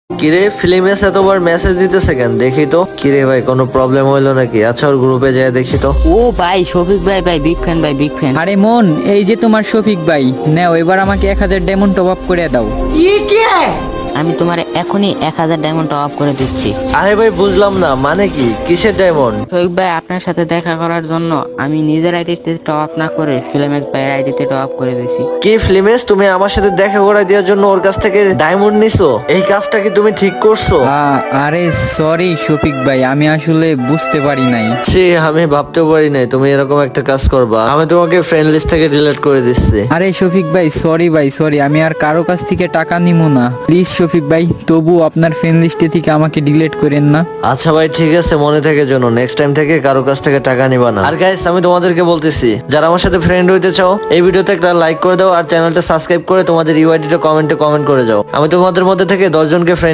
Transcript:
কিরে ফিল্মেস এতবার মেসেজ দিতেছে কেন দেখি তো। কিরে ভাই কোনো প্রবলেম হইলো নাকি? আচ্ছা ওর গ্রুপে যায় দেখি তো। ও ভাই শফিক ভাই, ভাই বিগ ফ্যান, ভাই বিগ ফ্যান। আরে মন, এই যে তোমার শফিক ভাই, নাও এবার আমাকে 1000 ডায়মন্ড টপ আপ করে দাও। আমি তোমার এখনই 1000 ডায়মন্ড টপ আপ করে দিচ্ছি। আরে ভাই বুঝলাম না মানে কি, কিসের ডায়মন্ড? শফিক ভাই আপনার সাথে দেখা করার জন্য আমি নিজের আইডিতে টপ আপ না করে ফিল্মেক্স ভাইয়ের আইডিতে টপ আপ করে দিছি। কি ফিল্মেস, তুমি আমার সাথে দেখা করাই দেওয়ার জন্য ওর কাছ থেকে ডায়মন্ড নিছো? এই কাজটা কি তুমি ঠিক করছো? আরে সরি শফিক ভাই, আমি আসলে বুঝতে পারি নাই। ছি, আমি ভাবতেও পারি নাই তুমি এরকম একটা কাজ করবা। আমি তোমাকে ফ্রেন্ড লিস্ট থেকে ডিলিট করে দিচ্ছি। আরে শফিক ভাই সরি ভাই সরি, আমি আর কারো কাছ থেকে টাকা নিবো না। প্লিজ শফিক ভাই, তবু আপনার ফ্রেন্ড লিস্টে থেকে আমাকে ডিলিট করেন না। আচ্ছা ভাই ঠিক আছে, মনে থেকে জন্য নেক্সট টাইম থেকে কারো কাছ থেকে টাকা নিবা না। আর গাইস আমি তোমাদেরকে বলতেছি, যারা আমার সাথে ফ্রেন্ড হইতে চাও এই ভিডিওতে একটা লাইক করে দাও আর চ্যানেলটা সাবস্ক্রাইব করে তোমাদের ইউআইডিটা কমেন্টে কমেন্ট করে যাও। আমি তোমাদের মধ্যে থেকে 10 জনকে ফ্রেন্ড